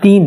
3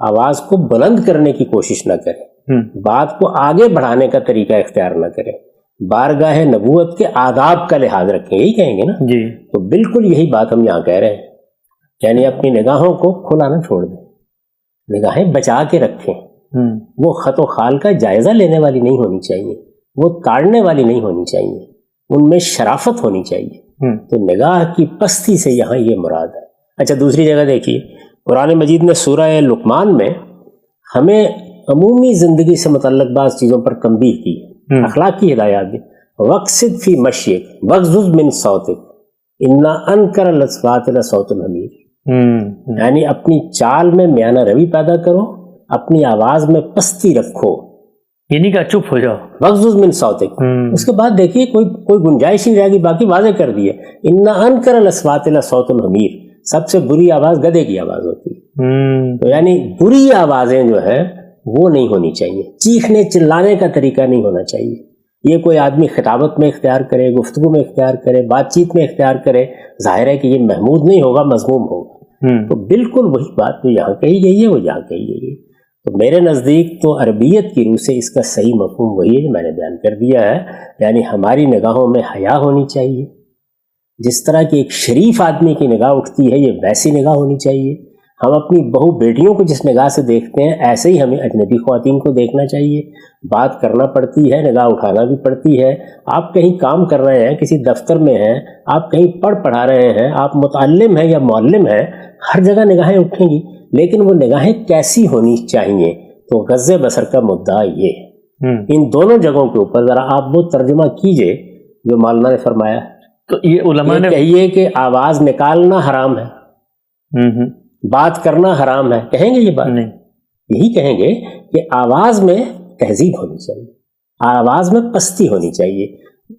آواز کو بلند کرنے کی کوشش نہ کرے، بات کو آگے بڑھانے کا طریقہ اختیار نہ کرے، بارگاہ نبوت کے آداب کا لحاظ رکھیں، یہی کہیں گے نا جی۔ تو بالکل یہی بات ہم یہاں کہہ رہے ہیں، یعنی اپنی نگاہوں کو کھلا نہ چھوڑ دیں، نگاہیں بچا کے رکھیں، وہ خط و خال کا جائزہ لینے والی نہیں ہونی چاہیے، وہ تاڑنے والی نہیں ہونی چاہیے، ان میں شرافت ہونی چاہیے۔ تو نگاہ کی پستی سے یہاں یہ مراد ہے۔ اچھا دوسری جگہ دیکھیے، قرآن مجید نے سورہ لقمان میں ہمیں عمومی زندگی سے متعلق بعض چیزوں پر تنبیہ کی، اخلاق کی ہدایات دی۔ وقصد فی مشیک وغضض من صوتک انا انکر الاصوات لصوت الحمیر، یعنی اپنی چال میں میانہ روی پیدا کرو، اپنی آواز میں پستی رکھو، یعنی کہ چپ ہو جاؤ، وغضض من صوتک۔ اس کے بعد دیکھیے کوئی گنجائش نہیں رہے گی، باقی واضح کر دیے انا انکر الاصوات لصوت الحمیر، سب سے بری آواز گدھے کی آواز ہوتی ہے۔ تو یعنی بری آوازیں جو ہیں وہ نہیں ہونی چاہیے، چیخنے چلانے کا طریقہ نہیں ہونا چاہیے۔ یہ کوئی آدمی خطابت میں اختیار کرے، گفتگو میں اختیار کرے، بات چیت میں اختیار کرے، ظاہر ہے کہ یہ محمود نہیں ہوگا، مذموم ہوگا۔ تو بالکل وہی بات جو یہاں کہی گئی ہے وہ یہاں کہی گئی ہے۔ تو میرے نزدیک تو عربیت کی روح سے اس کا صحیح مفہوم وہی ہے جو میں نے بیان کر دیا ہے، یعنی ہماری نگاہوں میں حیا ہونی چاہیے، جس طرح کی ایک شریف آدمی کی نگاہ اٹھتی ہے یہ ویسی نگاہ ہونی چاہیے۔ ہم اپنی بہو بیٹیوں کو جس نگاہ سے دیکھتے ہیں ایسے ہی ہمیں اجنبی خواتین کو دیکھنا چاہیے، بات کرنا پڑتی ہے، نگاہ اٹھانا بھی پڑتی ہے۔ آپ کہیں کام کر رہے ہیں، کسی دفتر میں ہیں، آپ کہیں پڑھا رہے ہیں، آپ متعلم ہیں یا معلم ہیں، ہر جگہ نگاہیں اٹھیں گی، لیکن وہ نگاہیں کیسی ہونی چاہیے؟ تو غض بصر کا مدعا یہ ہے۔ ان دونوں جگہوں کے اوپر ذرا آپ وہ ترجمہ کیجئے جو مولانا نے فرمایا۔ تو یہ علماء نے کہیے کہ آواز نکالنا حرام ہے، بات کرنا حرام ہے، کہیں گے یہ بات؟ نہیں، یہی کہیں گے کہ آواز میں تہذیب ہونی چاہیے، آواز میں پستی ہونی چاہیے۔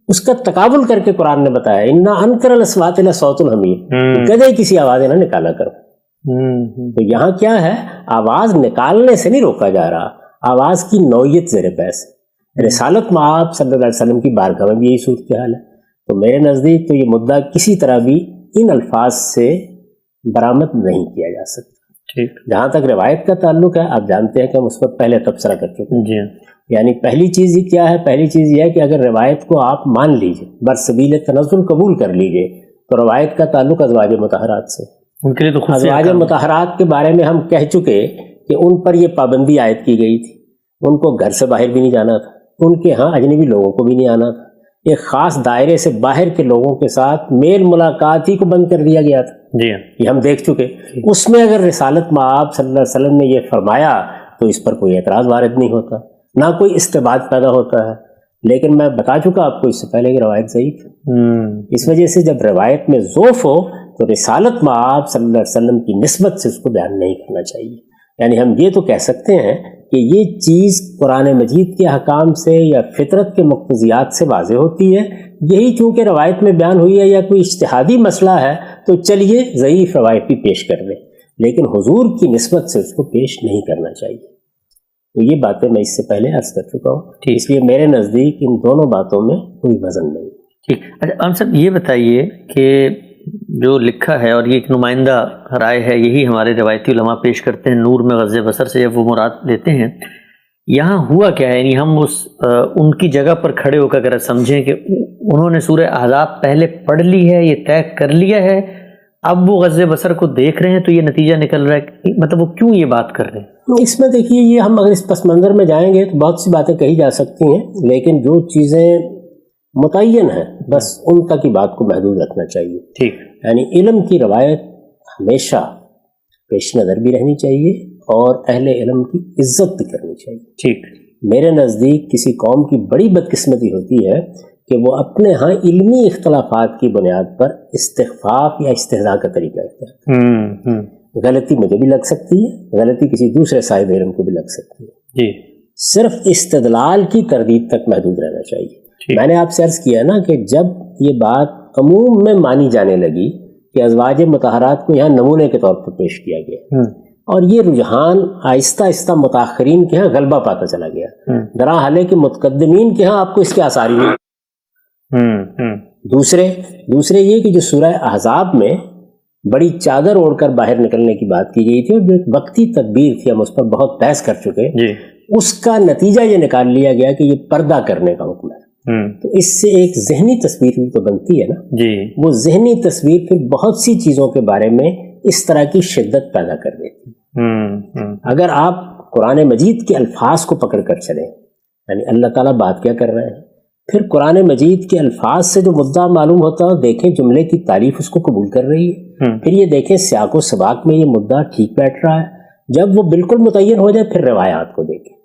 اس کا تقابل کر کے قرآن نے بتایا انا انکر الاصوات لصوت الحمیر، کدے کسی آواز نہ نکالا کرو۔ تو یہاں کیا ہے، آواز نکالنے سے نہیں روکا جا رہا، آواز کی نوعیت زیر بحث ہے۔ رسالت مآب صلی اللہ علیہ وسلم کی بارگاہ میں بھی یہی صورتحال ہے۔ تو میرے نزدیک تو یہ مدعا کسی طرح بھی ان الفاظ سے برآمد نہیں کیا جا سکتا۔ جہاں تک روایت کا تعلق ہے، آپ جانتے ہیں کہ ہم اس پر پہلے تبصرہ کر چکے ہیں۔ یعنی پہلی چیز یہ کیا ہے، پہلی چیز یہ ہے کہ اگر روایت کو آپ مان لیجئے، برسبیل تنزل قبول کر لیجئے، تو روایت کا تعلق ازواج مطہرات سے۔ ان کے لیے تو ازواج مطہرات کے بارے میں ہم کہہ چکے کہ ان پر یہ پابندی عائد کی گئی تھی، ان کو گھر سے باہر بھی نہیں جانا تھا، ان کے ہاں اجنبی لوگوں کو بھی نہیں آنا تھا، ایک خاص دائرے سے باہر کے لوگوں کے ساتھ میل ملاقات ہی کو بند کر دیا گیا تھا۔ جی یہ ہم دیکھ چکے۔ اس میں اگر رسالت مآب صلی اللہ علیہ وسلم نے یہ فرمایا تو اس پر کوئی اعتراض وارد نہیں ہوتا، نہ کوئی استبعاد پیدا ہوتا ہے۔ لیکن میں بتا چکا آپ کو اس سے پہلے کہ روایت ضعیف ہے، اس وجہ سے جب روایت میں ضعف ہو تو رسالت مآب صلی اللہ علیہ وسلم کی نسبت سے اس کو بیان نہیں کرنا چاہیے۔ یعنی ہم یہ تو کہہ سکتے ہیں کہ یہ چیز قرآن مجید کے احکام سے یا فطرت کے مقتضیات سے واضح ہوتی ہے، یہی چونکہ روایت میں بیان ہوئی ہے یا کوئی اجتہادی مسئلہ ہے تو چلیے ضعیف روایت بھی پیش کر دیں، لیکن حضور کی نسبت سے اس کو پیش نہیں کرنا چاہیے۔ تو یہ باتیں میں اس سے پہلے عرض کر چکا ہوں، اس لیے میرے نزدیک ان دونوں باتوں میں کوئی وزن نہیں۔ ٹھیک، اچھا ہم صاحب یہ بتائیے کہ جو لکھا ہے اور یہ ایک نمائندہ رائے ہے، یہی ہمارے روایتی علماء پیش کرتے ہیں، نور میں غض بصر سے جب وہ مراد لیتے ہیں، یہاں ہوا کیا ہے؟ یعنی ہم ان کی جگہ پر کھڑے ہو کر اگر سمجھیں کہ انہوں نے سورہ احزاب پہلے پڑھ لی ہے، یہ طے کر لیا ہے، اب وہ غض بصر کو دیکھ رہے ہیں تو یہ نتیجہ نکل رہا ہے، مطلب وہ کیوں یہ بات کر رہے ہیں؟ اس میں دیکھیے، یہ ہم اگر اس پس منظر میں جائیں گے تو بہت سی باتیں کہی جا سکتی ہیں، لیکن جو چیزیں متعین ہیں بس ان تک کی بات کو محدود رکھنا چاہیے۔ ٹھیک، یعنی علم کی روایت ہمیشہ پیش نظر بھی رہنی چاہیے اور اہل علم کی عزت بھی کرنی چاہیے۔ ٹھیک، میرے نزدیک کسی قوم کی بڑی بدقسمتی ہوتی ہے کہ وہ اپنے ہاں علمی اختلافات کی بنیاد پر استخفاف یا استہزاء کا طریقہ اختیار کرتے ہیں۔ غلطی مجھے بھی لگ سکتی ہے، غلطی کسی دوسرے صاحب علم کو بھی لگ سکتی ہے، جی، صرف استدلال کی تردید تک محدود رہنا چاہیے۔ میں نے آپ سے عرض کیا نا کہ جب یہ بات عموم میں مانی جانے لگی کہ ازواج مطہرات کو یہاں نمونے کے طور پر پیش کیا گیا اور یہ رجحان آہستہ آہستہ متاخرین کے ہاں غلبہ پاتا چلا گیا، درا حالے کہ متقدمین کے ہاں آپ کو اس کے آثار ہی نہیں۔ دوسرے یہ کہ جو سورہ احزاب میں بڑی چادر اوڑھ کر باہر نکلنے کی بات کی گئی تھی، اور جو ایک وقتی تدبیر تھی، ہم اس پر بہت بحث کر چکے، اس کا نتیجہ یہ نکال لیا گیا کہ یہ پردہ کرنے کا حکم ہے۔ تو اس سے ایک ذہنی تصویر بھی تو بنتی ہے نا، وہ ذہنی تصویر پھر بہت سی چیزوں کے بارے میں اس طرح کی شدت پیدا کر دیتی۔ اگر آپ قرآن مجید کے الفاظ کو پکڑ کر چلیں، یعنی اللہ تعالیٰ بات کیا کر رہے ہیں، پھر قرآن مجید کے الفاظ سے جو مدعا معلوم ہوتا ہے، دیکھیں جملے کی تعریف اس کو قبول کر رہی ہے، پھر یہ دیکھیں سیاق و سباق میں یہ مدعا ٹھیک بیٹھ رہا ہے، جب وہ بالکل متعین ہو جائے پھر روایات کو دیکھیں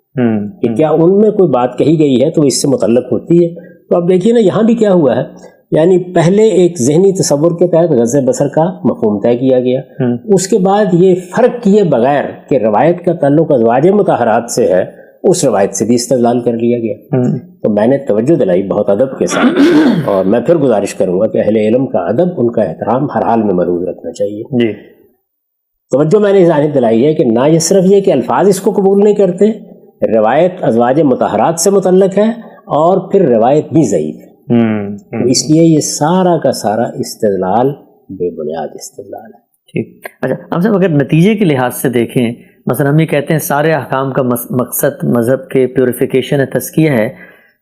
کہ کیا ان میں کوئی بات کہی گئی ہے تو اس سے متعلق ہوتی ہے۔ تو اب دیکھیے نا یہاں بھی کیا ہوا ہے، یعنی پہلے ایک ذہنی تصور کے تحت غض بصر کا مفہوم طے کیا گیا، اس کے بعد یہ فرق کیے بغیر کہ روایت کا تعلق ازواج مطہرات سے ہے، اس روایت سے بھی استدلال کر لیا گیا۔ تو میں نے توجہ دلائی بہت ادب کے ساتھ، اور میں پھر گزارش کروں گا کہ اہل علم کا ادب، ان کا احترام ہر حال میں ملحوظ رکھنا چاہیے۔ توجہ میں نے ظاہر دلائی ہے کہ نہ یہ صرف یہ کہ الفاظ اس کو قبول نہیں کرتے، روایت ازواج مطہرات سے متعلق ہے، اور پھر روایت بھی ضعیف ہے، تو اس لیے یہ سارا کا سارا استدلال بے بنیاد استدلال ہے۔ ٹھیک، اچھا ہم صاحب اگر نتیجے کے لحاظ سے دیکھیں، مثلا ہم یہ کہتے ہیں سارے احکام کا مقصد مذہب کے پیوریفیکیشن ہے، تزکیہ ہے،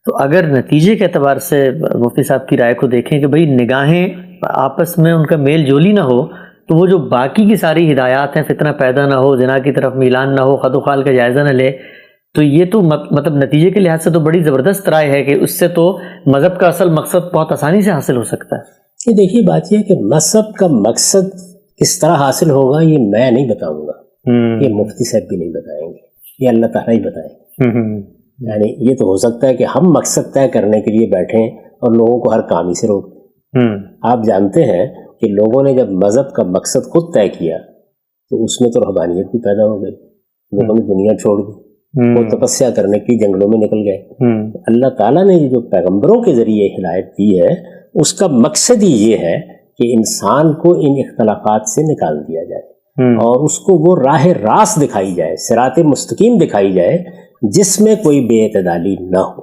تو اگر نتیجے کے اعتبار سے مفتی صاحب کی رائے کو دیکھیں کہ بھئی نگاہیں آپس میں ان کا میل جولی نہ ہو، تو وہ جو باقی کی ساری ہدایات ہیں، فتنہ پیدا نہ ہو، زنا کی طرف میلان نہ ہو، خد و خال کا جائزہ نہ لے، تو یہ تو مطلب نتیجے کے لحاظ سے تو بڑی زبردست رائے ہے کہ اس سے تو مذہب کا اصل مقصد بہت آسانی سے حاصل ہو سکتا ہے۔ یہ دیکھیے بات یہ ہے کہ مذہب کا مقصد کس طرح حاصل ہوگا یہ میں نہیں بتاؤں گا، یہ مفتی صاحب بھی نہیں بتائیں گے، یہ اللہ تعالیٰ ہی بتائیں گے۔ یعنی یہ تو ہو سکتا ہے کہ ہم مقصد طے کرنے کے لیے بیٹھیں اور لوگوں کو ہر کام ہی سے روک دیں۔ آپ جانتے ہیں کہ لوگوں نے جب مذہب کا مقصد خود طے کیا تو اس میں تو رہبانیت بھی پیدا ہو گئی، لوگوں نے دنیا چھوڑ دی، وہ تپسیا کرنے کے لیے جنگلوں میں نکل گئے۔ اللہ تعالیٰ نے جو پیغمبروں کے ذریعے ہدایت دی ہے، اس کا مقصد ہی یہ ہے کہ انسان کو ان اختلافات سے نکال دیا جائے اور اس کو وہ راہ راست دکھائی جائے، صراط مستقیم دکھائی جائے، جس میں کوئی بے اعتدالی نہ ہو۔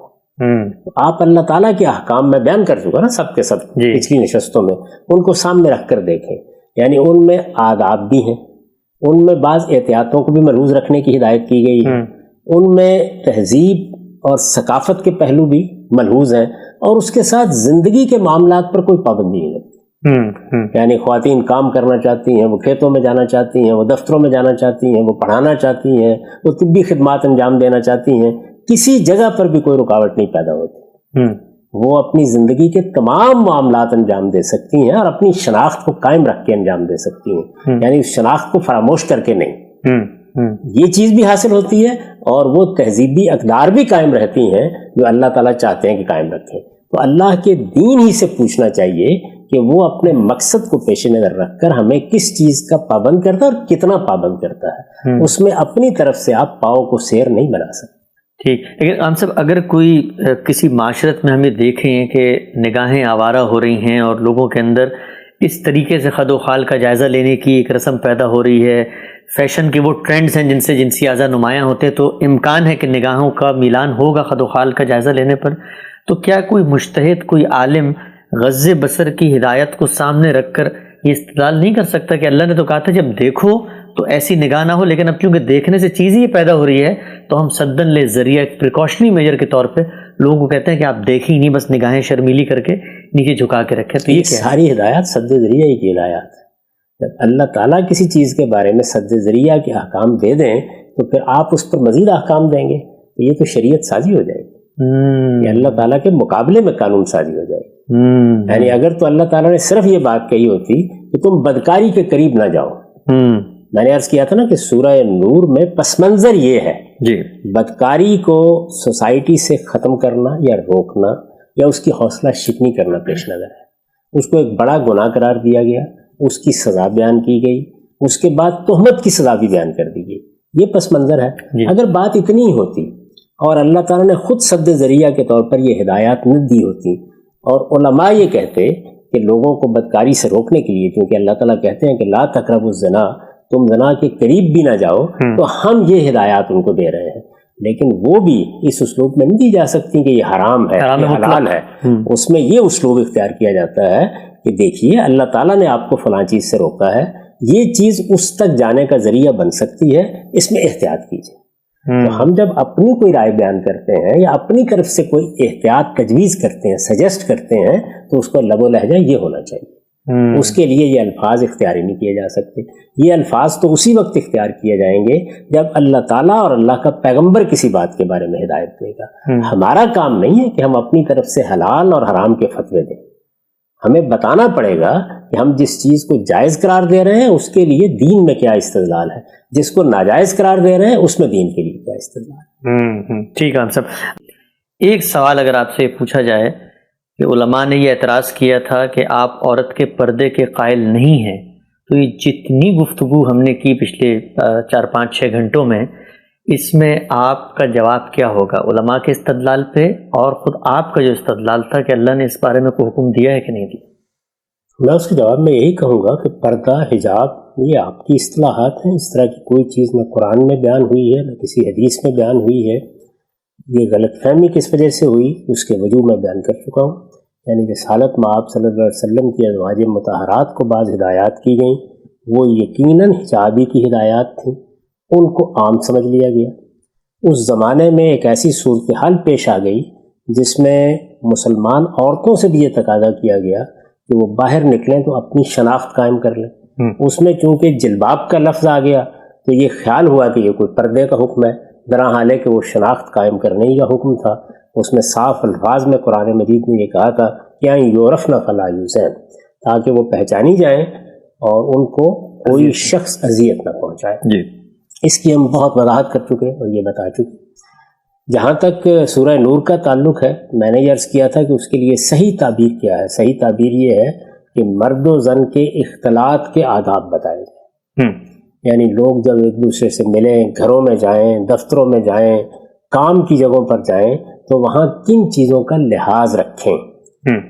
آپ اللہ تعالیٰ کے احکام میں بیان کر چکا نا سب کے سب پچھلی نشستوں میں، ان کو سامنے رکھ کر دیکھیں، یعنی ان میں آداب بھی ہیں، ان میں بعض احتیاطوں کو بھی ملحوظ رکھنے کی ہدایت کی گئی ہے، ان میں تہذیب اور ثقافت کے پہلو بھی ملحوظ ہیں، اور اس کے ساتھ زندگی کے معاملات پر کوئی پابندی نہیں لگتی۔ یعنی خواتین کام کرنا چاہتی ہیں، وہ کھیتوں میں جانا چاہتی ہیں، وہ دفتروں میں جانا چاہتی ہیں، وہ پڑھانا چاہتی ہیں، وہ طبی خدمات انجام دینا چاہتی ہیں، کسی جگہ پر بھی کوئی رکاوٹ نہیں پیدا ہوتی، وہ اپنی زندگی کے تمام معاملات انجام دے سکتی ہیں اور اپنی شناخت کو قائم رکھ کے انجام دے سکتی ہیں، یعنی اس شناخت کو فراموش کر کے نہیں، یہ چیز بھی حاصل ہوتی ہے اور وہ تہذیبی اقدار بھی قائم رہتی ہیں جو اللہ تعالیٰ چاہتے ہیں کہ قائم رکھیں۔ تو اللہ کے دین ہی سے پوچھنا چاہیے کہ وہ اپنے مقصد کو پیش نظر رکھ کر ہمیں کس چیز کا پابند کرتا ہے اور کتنا پابند کرتا ہے، اس میں اپنی طرف سے آپ پاؤں کو سیر نہیں بنا سکتے۔ ٹھیک، لیکن ہم سب اگر کوئی کسی معاشرت میں ہمیں دیکھیں کہ نگاہیں آوارہ ہو رہی ہیں اور لوگوں کے اندر اس طریقے سے خد و خال کا جائزہ لینے کی ایک رسم پیدا ہو رہی ہے، فیشن کے وہ ٹرینڈز ہیں جن سے جنسی اعضاء نمایاں ہوتے ہیں، تو امکان ہے کہ نگاہوں کا میلان ہوگا خد و خال کا جائزہ لینے پر، تو کیا کوئی مجتہد، کوئی عالم غض بصر کی ہدایت کو سامنے رکھ کر یہ استدلال نہیں کر سکتا کہ اللہ نے تو کہا تھا جب دیکھو تو ایسی نگاہ نہ ہو، لیکن اب کیونکہ دیکھنے سے چیز ہی پیدا ہو رہی ہے تو ہم صدن لے ذریعہ پریکاشنری میجر کے طور پہ لوگوں کو کہتے ہیں کہ آپ دیکھیں نہیں، بس نگاہیں شرمیلی کر کے نیچے جھکا کے رکھیں۔ تو یہ ساری ہدایات سد ذریعہ ہی کی ہدایات ہے۔ جب اللہ تعالیٰ کسی چیز کے بارے میں سد ذریعہ کے احکام دے دیں تو پھر آپ اس پر مزید احکام دیں گے تو یہ تو شریعت سازی ہو جائے گی، یہ اللہ تعالیٰ کے مقابلے میں قانون سازی ہو جائے گی۔ یعنی اگر تو اللہ تعالیٰ نے صرف یہ بات کہی ہوتی کہ تم بدکاری کے قریب نہ جاؤ، میں نے عرض کیا تھا نا کہ سورہ نور میں پس منظر یہ ہے بدکاری کو سوسائٹی سے ختم کرنا یا روکنا یا اس کی حوصلہ شکنی کرنا پیش نظر ہے، اس کو ایک بڑا گناہ قرار دیا گیا، اس کی سزا بیان کی گئی، اس کے بعد تہمت کی سزا بھی بیان کر دی گئی، یہ پس منظر ہے۔ اگر بات اتنی ہی ہوتی اور اللہ تعالیٰ نے خود سد ذریعہ کے طور پر یہ ہدایات نہ دی ہوتی اور علماء یہ کہتے کہ لوگوں کو بدکاری سے روکنے کے لیے، کیونکہ اللہ تعالیٰ کہتے ہیں کہ لا تقربوا الزنا، تم زنا کے قریب بھی نہ جاؤ، تو ہم یہ ہدایات ان کو دے رہے ہیں، لیکن وہ بھی اس اسلوب میں نہیں دی جا سکتی کہ یہ حرام ہے، یہ حلال ہے، اس میں یہ اسلوب اختیار کیا جاتا ہے کہ دیکھیے اللہ تعالیٰ نے آپ کو فلاں چیز سے روکا ہے, یہ چیز اس تک جانے کا ذریعہ بن سکتی ہے, اس میں احتیاط کیجیے. تو ہم جب اپنی کوئی رائے بیان کرتے ہیں یا اپنی طرف سے کوئی احتیاط تجویز کرتے ہیں, سجیسٹ کرتے ہیں, تو اس کو لب و لہجہ یہ ہونا چاہیے. اس کے لیے یہ الفاظ اختیاری نہیں کیے جا سکتے. یہ الفاظ تو اسی وقت اختیار کیے جائیں گے جب اللہ تعالیٰ اور اللہ کا پیغمبر کسی بات کے بارے میں ہدایت دے گا. ہمارا کام نہیں ہے کہ ہم اپنی طرف سے حلال اور حرام کے فتوے دیں. ہمیں بتانا پڑے گا کہ ہم جس چیز کو جائز قرار دے رہے ہیں اس کے لیے دین میں کیا استدلال ہے, جس کو ناجائز قرار دے رہے ہیں اس میں دین کے لیے کیا استدلال ہے. ٹھیک ہے صاحب, ایک سوال اگر آپ سے پوچھا جائے کہ علماء نے یہ اعتراض کیا تھا کہ آپ عورت کے پردے کے قائل نہیں ہیں, تو یہ جتنی گفتگو ہم نے کی پچھلے 4-5-6 گھنٹوں میں, اس میں آپ کا جواب کیا ہوگا علماء کے استدلال پہ, اور خود آپ کا جو استدلال تھا کہ اللہ نے اس بارے میں کوئی حکم دیا ہے کہ نہیں دیا؟ میں اس کے جواب میں یہی کہوں گا کہ پردہ, حجاب یہ آپ کی اصطلاحات ہیں. اس طرح کی کوئی چیز نہ قرآن میں بیان ہوئی ہے نہ کسی حدیث میں بیان ہوئی ہے. یہ غلط فہمی کس وجہ سے ہوئی اس کے وجوہ میں بیان کر چکا ہوں. یعنی رسالت میں آپ صلی اللہ علیہ وسلم کی ازواج مطہرات کو بعض ہدایات کی گئیں, وہ یقیناً حجابی کی ہدایات تھیں, ان کو عام سمجھ لیا گیا. اس زمانے میں ایک ایسی صورتحال پیش آ گئی جس میں مسلمان عورتوں سے بھی یہ تقاضا کیا گیا کہ وہ باہر نکلیں تو اپنی شناخت قائم کر لیں. اس میں چونکہ جلباب کا لفظ آ گیا تو یہ خیال ہوا کہ یہ کوئی پردے کا حکم ہے, درحال ہے کہ وہ شناخت قائم کرنے ہی کا حکم تھا. اس میں صاف الفاظ میں قرآن مجید نے یہ کہا تھا کہ یورفن فلا یوزین, تاکہ وہ پہچانی جائیں اور ان کو کوئی شخص اذیت نہ پہنچائے. جی, اس کی ہم بہت وضاحت کر چکے اور یہ بتا چکے. جہاں تک سورہ نور کا تعلق ہے, میں نے یہ عرض کیا تھا کہ اس کے لیے صحیح تعبیر کیا ہے. صحیح تعبیر یہ ہے کہ مرد و زن کے اختلاط کے آداب بتائے جائیں. یعنی لوگ جب ایک دوسرے سے ملیں, گھروں میں جائیں, دفتروں میں جائیں, کام کی جگہوں پر جائیں, تو وہاں کن چیزوں کا لحاظ رکھیں.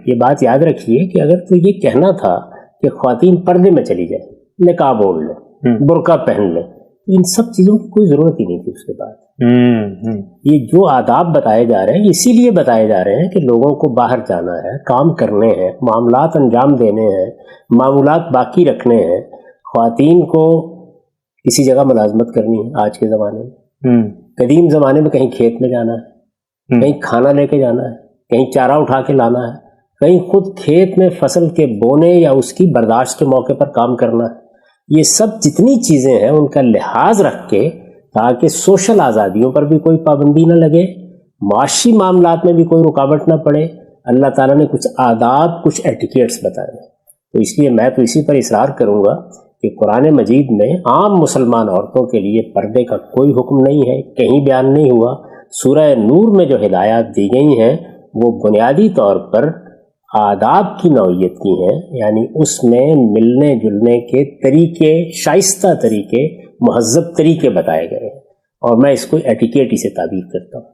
یہ بات یاد رکھیے کہ اگر تو یہ کہنا تھا کہ خواتین پردے میں چلی جائیں, نقاب اوڑھ لیں, برقع پہن لیں, ان سب چیزوں کی کوئی ضرورت ہی نہیں تھی اس کے بعد. یہ جو آداب بتائے جا رہے ہیں اسی لیے بتائے جا رہے ہیں کہ لوگوں کو باہر جانا ہے, کام کرنے ہیں, معاملات انجام دینے ہیں, معمولات باقی رکھنے ہیں. خواتین کو کسی جگہ ملازمت کرنی ہے آج کے زمانے میں. قدیم زمانے میں کہیں کھیت میں جانا ہے, کہیں کھانا لے کے جانا ہے, کہیں چارہ اٹھا کے لانا ہے, کہیں خود کھیت میں فصل کے بونے یا اس کی برداشت کے موقع پر کام کرنا ہے. یہ سب جتنی چیزیں ہیں ان کا لحاظ رکھ کے, تاکہ سوشل آزادیوں پر بھی کوئی پابندی نہ لگے, معاشی معاملات میں بھی کوئی رکاوٹ نہ پڑے. اللہ تعالیٰ نے کچھ آداب, کچھ ایٹیکیٹس بتائے ہیں. تو اس لیے میں تو اسی پر اصرار کروں گا کہ قرآن مجید میں عام مسلمان عورتوں کے لیے پردے کا کوئی حکم نہیں ہے, کہیں بیان نہیں ہوا. سورہ نور میں جو ہدایات دی گئی ہیں وہ بنیادی طور پر آداب کی نوعیت کی ہیں. یعنی اس میں ملنے جلنے کے طریقے, شائستہ طریقے, مہذب طریقے بتائے گئے ہیں, اور میں اس کو ایٹیکیٹ ہی سے تعبیر کرتا ہوں.